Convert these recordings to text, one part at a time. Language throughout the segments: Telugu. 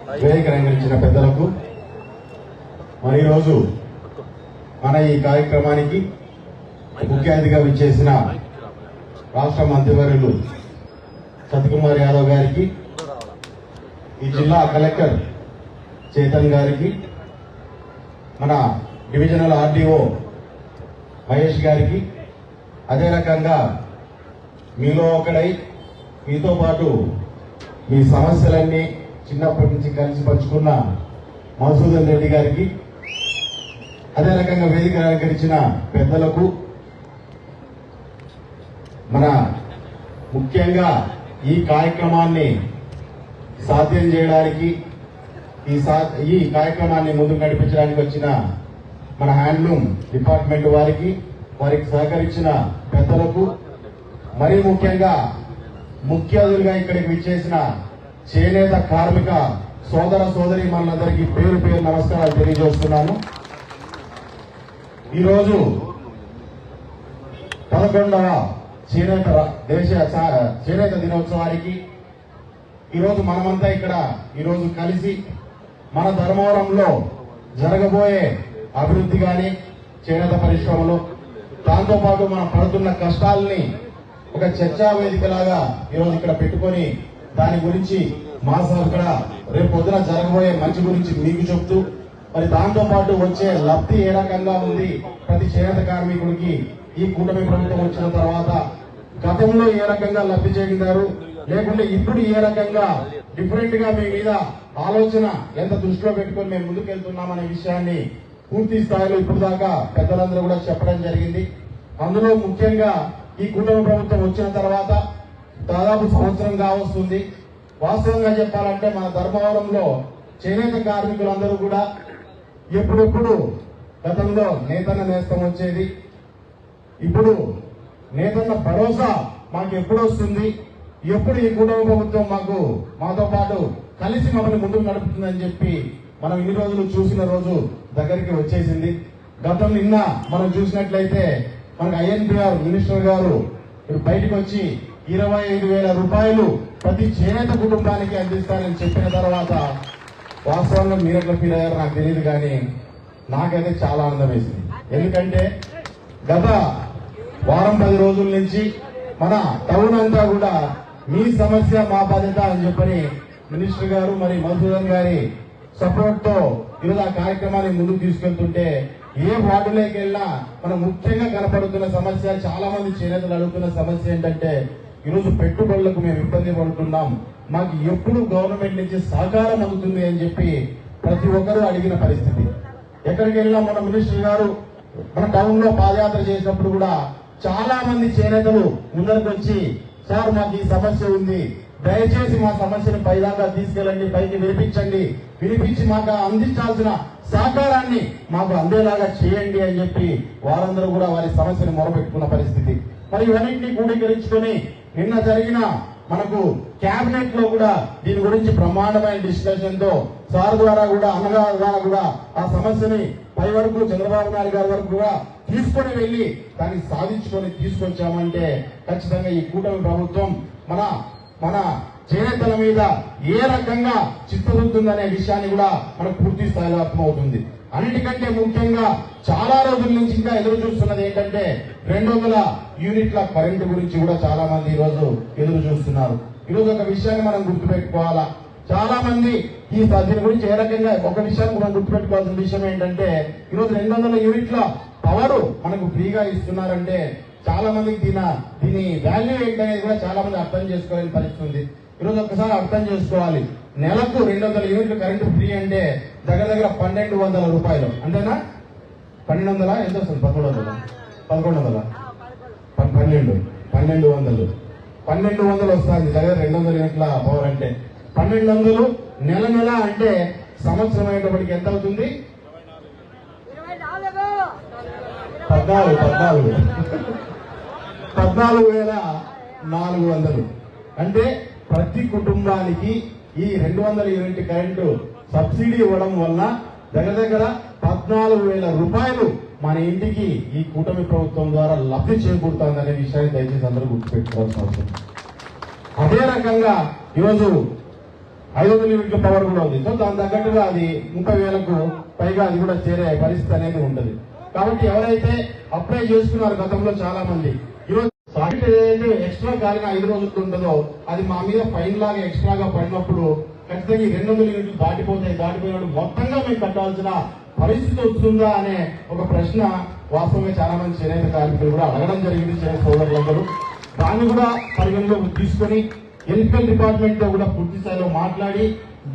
వేదిక రంగరించిన పెద్దలకు మరి ఈరోజు మన ఈ కార్యక్రమానికి ముఖ్య అతిథిగా విచ్చేసిన రాష్ట్ర మంత్రివర్యులు సత్యకుమార్ యాదవ్ గారికి, ఈ జిల్లా కలెక్టర్ చేతన్ గారికి, మన డివిజనల్ ఆర్డీఓ మహేష్ గారికి, అదే రకంగా మీలో ఒకడై మీతో పాటు మీ సమస్యలన్నీ చిన్నప్పటి నుంచి కలిసి పంచుకున్న మధుసూదన్ రెడ్డి గారికి, అదే రకంగా వేదిక అలంకరించిన పెద్దలకు, మన ముఖ్యంగా ఈ కార్యక్రమాన్ని సాధ్యం చేయడానికి ఈ కార్యక్రమాన్ని ముందుకు నడిపించడానికి వచ్చిన మన హ్యాండ్లూమ్ డిపార్ట్మెంట్ వారికి సహకరించిన పెద్దలకు, మరీ ముఖ్యంగా ముఖ్య అతిథులుగా ఇక్కడికి విచ్చేసిన చేనేత కార్మిక సోదర సోదరి మనందరికీ పేరు పేరు నమస్కారాలు తెలియజేస్తున్నాను. ఈరోజు 11వ చేనేత దినోత్సవానికి ఈరోజు మనమంతా ఇక్కడ ఈరోజు కలిసి మన ధర్మవరంలో జరగబోయే అభివృద్ధి కానీ చేనేత పరిశ్రమలో, దాంతోపాటు మనం పడుతున్న కష్టాలని ఒక చర్చా వేదికలాగా ఈరోజు ఇక్కడ పెట్టుకొని దాని గురించి మా ఇక్కడ రేపు పొద్దున జరగబోయే మంచి గురించి మీకు చెప్తూ, మరి దాంతోపాటు వచ్చే లబ్ధి ఏ రకంగా ఉంది ప్రతి చేనేత కార్మికుడికి ఈ కూటమి ప్రభుత్వం వచ్చిన తర్వాత గతంలో ఏ రకంగా లబ్ధి చెందారు, లేకుంటే ఇప్పుడు ఏ రకంగా డిఫరెంట్ గా మీ మీద ఆలోచన ఎంత దృష్టిలో పెట్టుకొని మేము ముందుకెళ్తున్నామనే విషయాన్ని పూర్తి స్థాయిలో ఇప్పుడు దాకా పెద్దలందరూ కూడా చెప్పడం జరిగింది. అందులో ముఖ్యంగా ఈ కూటమి ప్రభుత్వం వచ్చిన తర్వాత దాదాపు సంవత్సరం కావస్తుంది. వాస్తవంగా చెప్పాలంటే మన ధర్మవరంలో చేనేత కార్మికులందరూ కూడా ఎప్పుడెప్పుడు గతంలో నేతన్న నేస్తం వచ్చేది, ఇప్పుడు నేతన్న భరోసా మాకు ఎప్పుడు వస్తుంది, ఎప్పుడు ఈ కూటమి ప్రభుత్వం మాతో పాటు కలిసి మమ్మల్ని ముందుకు నడుపుతుందని చెప్పి మనం ఇన్ని రోజులు చూసిన రోజు దగ్గరికి వచ్చేసింది. నిన్న మనం చూసినట్లయితే మనకు ఐఎన్బిఆర్ మినిస్టర్ గారు బయటకు వచ్చి 25,000 రూపాయలు ప్రతి చేనేత కుటుంబానికి అందిస్తారని చెప్పిన తర్వాత వాస్తవంగా మీరు ఎట్లా ఫీల్ అయ్యారో నాకు తెలియదు, కానీ నాకైతే చాలా ఆనందం వేసింది. ఎందుకంటే గత వారం 10 రోజుల నుంచి మన టౌన్ అంతా కూడా మీ సమస్య మా బాధ్యత అని చెప్పని మినిస్టర్ గారు మరి మధుసూదన్ గారి సపోర్ట్ తో ఈరోజు ఆ కార్యక్రమాన్ని ముందుకు తీసుకెళ్తుంటే ఏ వార్డులోకి వెళ్ళినా మనం ముఖ్యంగా కనపడుతున్న సమస్య, చాలా మంది చేనేతలు అడుగుతున్న సమస్య ఏంటంటే ఈరోజు పెట్టుబడులకు మేము ఇబ్బంది పడుతున్నాం, మాకు ఎప్పుడు గవర్నమెంట్ నుంచి సహకారం అందుతుంది అని చెప్పి ప్రతి ఒక్కరూ అడిగిన పరిస్థితి. ఎక్కడికి వెళ్ళినా మన మినిస్టర్ గారు మన టౌన్ లో పాదయాత్ర చేసినప్పుడు కూడా చాలా మంది చేనేతలు ముందరికి వచ్చి, సార్ మాకు ఈ సమస్య ఉంది, దయచేసి మా సమస్యను పైదాకా తీసుకెళ్ళండి, పైకి వినిపించి మాకు అందించాల్సిన సహకారాన్ని మాకు అందేలాగా చేయండి అని చెప్పి వారందరూ కూడా వారి సమస్యను మొరపెట్టుకున్న పరిస్థితి. మరి ఇవన్నింటినీ కూడీకరించుకొని నిన్న జరిగిన మనకు కేబినెట్ లో కూడా దీని గురించి బ్రహ్మాండమైన డిస్కషన్ తో సార్ ద్వారా కూడా అన్నగారి ద్వారా కూడా ఆ సమస్యని పై వరకు చంద్రబాబు నాయుడు గారి వరకు కూడా తీసుకొని వెళ్లి దాన్ని సాధించుకొని తీసుకొచ్చామంటే ఖచ్చితంగా ఈ కూటమి ప్రభుత్వం మన చేనేతల మీద ఏ రకంగా చిత్తశుద్ధుందనే విషయాన్ని కూడా మనకు పూర్తి స్థాయిలో అర్థమవుతుంది. అన్నిటికంటే ముఖ్యంగా చాలా రోజుల నుంచి ఇంకా ఎదురు చూస్తున్నది ఏంటంటే 200 యూనిట్ల కరెంటు గురించి కూడా చాలా మంది ఈరోజు ఎదురు చూస్తున్నారు. ఈరోజు ఒక విషయాన్ని మనం గుర్తుపెట్టుకోవాలా, చాలా మంది దీని గురించి ఏ రకంగా ఒక విషయాన్ని మనం గుర్తుపెట్టుకోవాల్సిన విషయం ఏంటంటే ఈరోజు 200 యూనిట్ల పవర్ మనకు ఫ్రీగా ఇస్తున్నారంటే చాలా మందికి దీని వాల్యూ ఏంటనేది కూడా చాలా మంది అర్థం చేసుకోలేని పరిస్థితి ఉంది. ఈరోజు ఒక్కసారి అర్థం చేసుకోవాలి, నెలకు 200 యూనిట్లు కరెంటు ఫ్రీ అంటే దగ్గర 1,200 రూపాయలు, అంతేనా? 1,200 ఎంత వస్తుంది? 1,100 1,200 వస్తుంది దగ్గర 200 యూనిట్ల పవర్ అంటే 1,200 నెల అంటే సంవత్సరం అయ్యేటప్పటికి ఎంత అవుతుంది? 14,400 అంటే ప్రతి కుటుంబానికి ఈ 200 యూనిట్ కరెంటు సబ్సిడీ ఇవ్వడం వల్ల దగ్గర 14,000 రూపాయలు మన ఇంటికి ఈ కూటమి ప్రభుత్వం ద్వారా లబ్ధి చేకూరుతుందనే విషయాన్ని 10 విషయాన్ని దయచేసి అందరూ గుర్తుపెట్టుకోవాల్సిన అవసరం. అదే రకంగా ఈరోజు 200 యూనిట్ల కరెంటు సబ్సిడీ ఇవ్వడం వల్ల దగ్గర 14,000 రూపాయలు మన ఇంటికి ఈ కూటమి ప్రభుత్వం ద్వారా లబ్ధి చేకూరుతుందనే విషయాన్ని దయచేసి అందరూ గుర్తుపెట్టుకోవాల్సిన అవసరం. 500 యూనిట్ల పవర్ కూడా ఉంది. సో దాని తగ్గట్టుగా అది 30,000కు పైగా అది కూడా చేరే పరిస్థితి అనేది ఉంటది. కాబట్టి ఎవరైతే అప్లై చేసుకున్నారో గతంలో చాలా మంది ఈరోజు సాకెట్ ఏదైతే ఎక్స్ట్రా కాలిన 5 రోజులు ఉంటుందో అది మా మీద ఫైన్ లాగా ఎక్స్ట్రాగా పడినప్పుడు ఖచ్చితంగా 200 యూనిట్లు దాటిపోయినప్పుడు మొత్తంగా మేము కట్టాల్సిన పరిస్థితి వస్తుందా అనే ఒక ప్రశ్న వాస్తవంగా చాలా మంది చేనేత కార్మికులు కూడా అడగడం జరిగింది. చేనేత సోదరులందరూ దాన్ని కూడా పరిగణలోకి తీసుకొని ఎలక్ట్రికల్ డిపార్ట్మెంట్ తో కూడా పూర్తి స్థాయిలో మాట్లాడి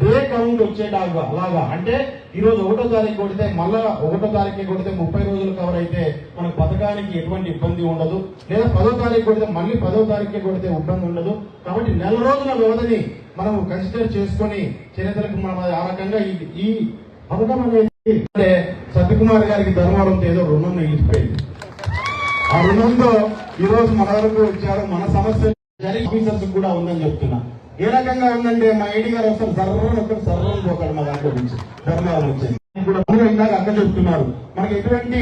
డే కౌంట్ వచ్చేలాగా అలాగా అంటే ఈ రోజు 1వ తారీఖు కొడితే మళ్ళా 1వ తారీఖు కొడితే 30 రోజులు కవర్ అయితే మనకు పథకానికి ఎటువంటి ఇబ్బంది ఉండదు. లేదా 10వ తారీఖు కొడితే మళ్ళీ 10వ తారీఖు కొడితే ఇబ్బంది ఉండదు. కాబట్టి నెల రోజుల వ్యవధిని మనం కన్సిడర్ చేసుకుని చేనేతలకు మనం ఆ రకంగా ఈ పథకం అనేది సత్యకుమార్ గారికి ధర్మవరంతో ఏదో రుణం నిలిచిపోయింది. ఆ రుణంతో ఈ రోజు మన వరకు వచ్చారు. మన సమస్య ఆఫీసర్స్ కూడా ఉందని చెప్తున్నా. ఏ రకంగా ఉందంటే మా ఐడి గారు వస్తారు సర్వం పోతాడు మా దాంట్లో నుంచి ధర్మవరం నుంచి కూడా ఇందాక అక్క చెప్తున్నారు. మనకి ఎటువంటి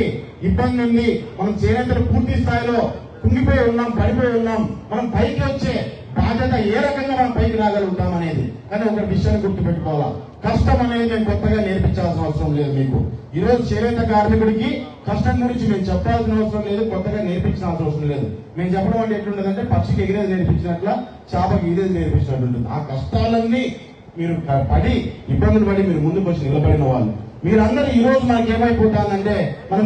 ఇబ్బంది ఉంది, మనం చేనేతలు పూర్తి స్థాయిలో కుంగిపోయి ఉన్నాం, పడిపోయి ఉన్నాం. మనం పైకి వచ్చే బాధ్యత ఏ రకంగా మనం పైకి రాగలుగుతాం అనేది. కానీ ఒక విషయాన్ని గుర్తుపెట్టుకోవాలా, కష్టం అనేది మేము కొత్తగా నేర్పించాల్సిన అవసరం లేదు. మీకు ఈ రోజు చేనేత కార్మికుడికి కష్టం గురించి మేము చెప్పాల్సిన అవసరం లేదు, కొత్తగా నేర్పించాల్సిన అవసరం లేదు. మేము చెప్పడం అంటే ఎట్లుంటదంటే పక్షికి ఎగిరేది నేర్పించినట్ల చేపకి ఎగిరేది నేర్పించినట్టు ఉంటుంది. ఆ కష్టాలన్నీ మీరు పడి ఇబ్బందులు పడి మీరు ముందుకు వచ్చి నిలబడిన వాళ్ళు మీరందరూ ఈ రోజు మనకి ఏమైపోతానంటే మనం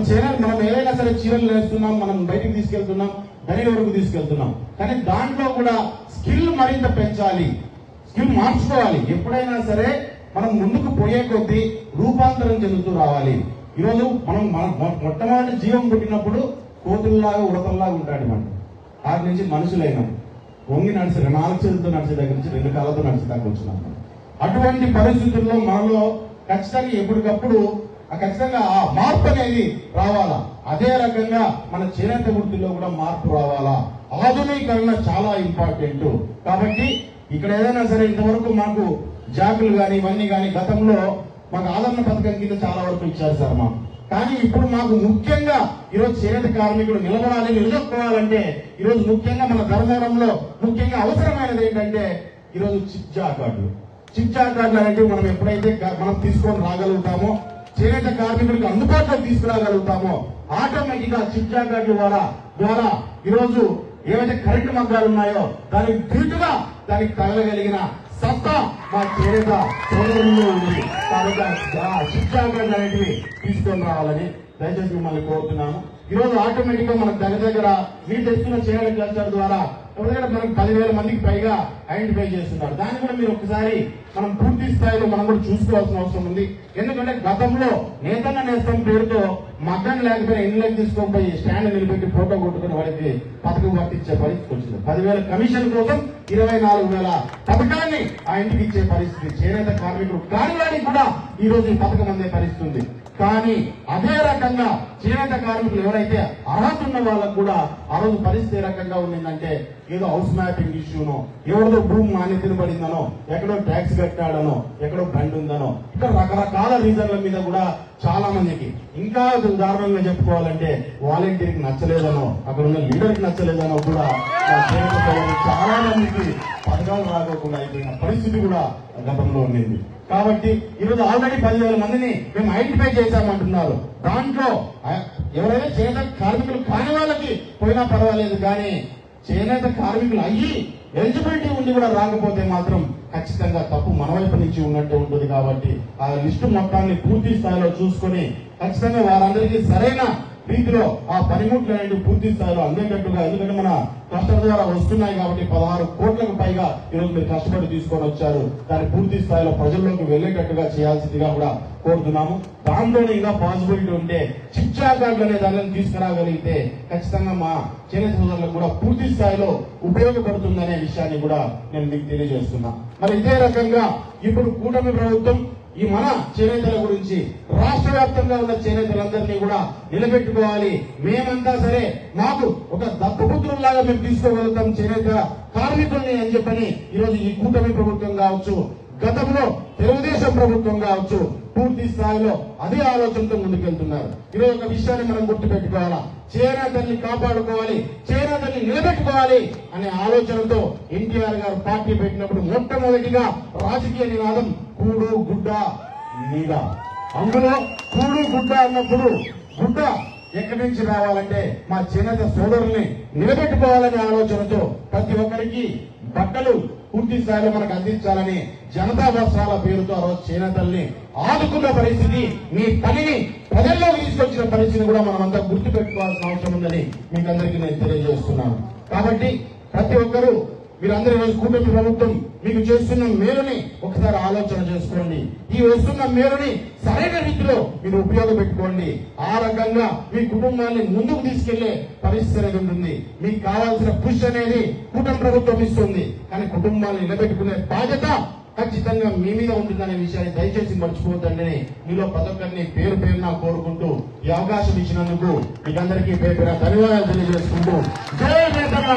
ఏదైనా సరే చీరలు వేస్తున్నాం, మనం బయటికి తీసుకెళ్తున్నాం, గని వరకు తీసుకెళ్తున్నాం. కానీ దాంట్లో కూడా స్కిల్ మరింత పెంచాలి, స్కిల్ మార్చుకోవాలి. ఎప్పుడైనా సరే మనం ముందుకు పోయే కొద్దీ రూపాంతరం చెందుతూ రావాలి. ఈరోజు మనం మొట్టమొదటి జీవం పుట్టినప్పుడు కోతుల్లాగా ఉడతల్లాగా ఉంటాడు. మనం వాటి నుంచి మనుషులైనాం, వంగి నడిచి 4 చేతులతో నడిచే దగ్గర నుంచి 2 కాళ్ళతో నడిచే దాకా వచ్చినాం. అటువంటి పరిస్థితుల్లో మనలో ఖచ్చితంగా ఎప్పటికప్పుడు ఖచ్చితంగా ఆ మార్పు అనేది రావాలా. అదే రకంగా మన చేనేత వృత్తిలో కూడా మార్పు రావాలా. ఆధునీకరణ చాలా ఇంపార్టెంట్. కాబట్టి ఇక్కడ ఏదైనా సరే ఇంతవరకు మాకు జాకులు కానీ ఇవన్నీ కానీ గతంలో మాకు ఆదరణ పథకం కింద చాలా వరకు ఇచ్చారు సార్ మాకు. కానీ ఇప్పుడు మాకు ముఖ్యంగా ఈరోజు చేనేత కార్మికులు నిలబడాలి, నిలదొక్కోవాలంటే ఈరోజు ముఖ్యంగా మన ధర్మవరంలో ముఖ్యంగా అవసరమైనది ఏంటంటే ఈరోజు చిప్జా కార్డులు అనేవి మనం ఎప్పుడైతే మనం తీసుకొని రాగలుగుతామో, చేనేత కార్మికుడికి అందుబాటులో తీసుకురాగలుగుతామో ఆటోమేటిక్ గా చిప్జా కార్డుల ద్వారా ఈరోజు ఏవైతే కరెంటు మగ్గాలు ఉన్నాయో దానికి ధీటుగా దానికి తగలగలిగిన సత్తా మా చేనేత సోదరుల్లో ఉంది. కాబట్టి చిప్జా కార్డులు అనేటివి తీసుకొని రావాలని దయచేసి మిమ్మల్ని కోరుతున్నాము. ఈరోజు ఆటోమేటిక్ గా మనకు దగ్గర మీరు తెస్తున్న చేనేత క్లస్టర్ ద్వారా ఎవరికైనా మనకు 10,000 మందికి పైగా ఐడెంటిఫై చేస్తున్నారు. దాన్ని కూడా మీరు ఒకసారి మనం పూర్తి స్థాయిలో మనం కూడా చూసుకోవాల్సిన అవసరం ఉంది. ఎందుకంటే గతంలో నేతం పేరుతో మగ్గం లేకపోయినా ఇళ్ళకి తీసుకొని పోయి స్టాండ్ నిలబెట్టి ఫోటో కొట్టుకుని వాడికి పథకం వర్తించే పరిస్థితి వచ్చింది. 10,000 కమిషన్ కోసం 24,000 పథకాన్ని ఆ ఇంటికి ఇచ్చే పరిస్థితి. చేనేత కార్మికుడు కాని వాడికి కూడా ఈ రోజు ఈ పథకం అందే పరిస్థితి ఉంది. కానీ అదే రకంగా చేనేత కార్మికులు ఎవరైతే అర్హత ఉన్న వాళ్ళకు కూడా ఆ రోజు పరిస్థితి ఏ రకంగా ఉండిందంటే ఏదో హౌస్ మ్యాపింగ్ ఇష్యూనో, ఎవరిదో భూమి మాన్యతను పడిందనో, ఎక్కడో ట్యాక్స్ కట్టాడనో, ఎక్కడో బండి ఉందనో, ఇంకా రకరకాల రీజన్ల మీద కూడా చాలా మందికి, ఇంకా దారుణంగా చెప్పుకోవాలంటే వాలంటీర్కి నచ్చలేదనో, అక్కడ ఉన్న లీడర్కి నచ్చలేదనో కూడా చాలా మందికి పథకాలు రాకోకుండా అయిపోయిన పరిస్థితి కూడా గతంలో ఉండింది. కాబట్టి ఈరోజు ఆల్రెడీ 10,000 మందిని మేము ఐడెంటిఫై చేశామంటున్నారు. దాంట్లో ఎవరైనా చేనేత కార్మికులు కాని వాళ్ళకి పోయినా పర్వాలేదు, కానీ చేనేత కార్మికులు అయ్యి ఎలిజిబిలిటీ ఉండి కూడా రాకపోతే మాత్రం ఖచ్చితంగా తప్పు మన వైపు నుంచి ఉన్నట్టు ఉంటుంది. కాబట్టి ఆ లిస్టు మొత్తాన్ని పూర్తి స్థాయిలో చూసుకొని ఖచ్చితంగా వారందరికీ సరైన రీతిలో ఆ పనిముట్లు అనేవి పూర్తి స్థాయిలో అందేటట్టుగా, ఎందుకంటే మన క్లస్టర్ ద్వారా వస్తున్నాయి కాబట్టి 16 కోట్లకు పైగా ఈరోజు మీరు కష్టపడి తీసుకొని వచ్చారు. దాన్ని పూర్తి స్థాయిలో ప్రజల్లోకి వెళ్లేటట్టుగా చేయాల్సిందిగా కూడా కోరుతున్నాము. దాంట్లోనే ఇంకా పాసిబిలిటీ ఉంటే చిప్జా కార్డులు అనే దానిని తీసుకురాగలిగితే ఖచ్చితంగా మా చేనేత సోదరులకు కూడా పూర్తి స్థాయిలో ఉపయోగపడుతుందనే విషయాన్ని కూడా నేను మీకు తెలియజేస్తున్నా. మరి ఇదే రకంగా ఇప్పుడు కూటమి ప్రభుత్వం ఈ మన చేనేతల గురించి రాష్ట్ర వ్యాప్తంగా ఉన్న చేనేతలందరినీ కూడా నిలబెట్టుకోవాలి. మేమంతా సరే మాకు ఒక దత్తపుత్రుల్లాగా మేము తీసుకోగలుగుతాం చేనేత కార్మికుల్ని అని చెప్పని ఈరోజు ఈ కూటమి ప్రభుత్వం కావచ్చు, గతంలో తెలుగుదేశం ప్రభుత్వం కావచ్చు పూర్తి స్థాయిలో అదే ఆలోచనతో ముందుకెళ్తున్నారు. ఈరోజు ఒక విషయాన్ని మనం గుర్తుపెట్టుకోవాలా, చేనేతల్ని కాపాడుకోవాలి, చేనేతల్ని నిలబెట్టుకోవాలి అనే ఆలోచనతో ఎన్టీఆర్ గారు పార్టీ పెట్టినప్పుడు మొట్టమొదటిగా రాజకీయ నినాదం కూడు గుడ్డ నీడ. అందులో కూడు గుడ్డ అన్నప్పుడు గుడ్డ ఎక్కడి నుంచి రావాలంటే మా చేనేత సోదరుల్ని నిలబెట్టుకోవాలనే ఆలోచనతో ప్రతి ఒక్కరికి బట్టలు పూర్తి స్థాయిలో మనకు అందించాలని జనతా వస్త్రాల పేరుతో ఆ రోజు చేనేతల్ని ఆదుకున్న పరిస్థితి, మీ పనిని ప్రజల్లో తీసుకొచ్చిన పరిస్థితిని కూడా మనమంతా గుర్తు పెట్టుకోవాల్సిన అవసరం ఉందని మీకు అందరికీ నేను తెలియజేస్తున్నాను. కాబట్టి ప్రతి ఒక్కరూ మీరందరూ ఈరోజు కూటమి ప్రభుత్వం మీకు చేస్తున్న మేలుని ఒకసారి ఆలోచన చేసుకోండి. ఈ వస్తున్న మేలుని సరైన రీతిలో మీరు ఉపయోగపెట్టుకోండి. ఆ రకంగా మీ కుటుంబాన్ని ముందుకు తీసుకెళ్లే పరిస్థితి అనేది ఉంటుంది. మీకు కావాల్సిన పుష్ అనేది కూటమి ప్రభుత్వం ఇస్తుంది, కానీ కుటుంబాన్ని నిలబెట్టుకునే బాధ్యత ఖచ్చితంగా మీ మీద ఉంటుందనే విషయాన్ని దయచేసి మర్చిపోవద్దండి. మీలో ప్రతి ఒక్కరిని పేరు పేరున కోరుకుంటూ ఈ అవకాశం ఇచ్చినందుకు మీకందరికీ పేరు పేరున ధన్యవాదాలు తెలియజేసుకుంటూ జై నేతన్న.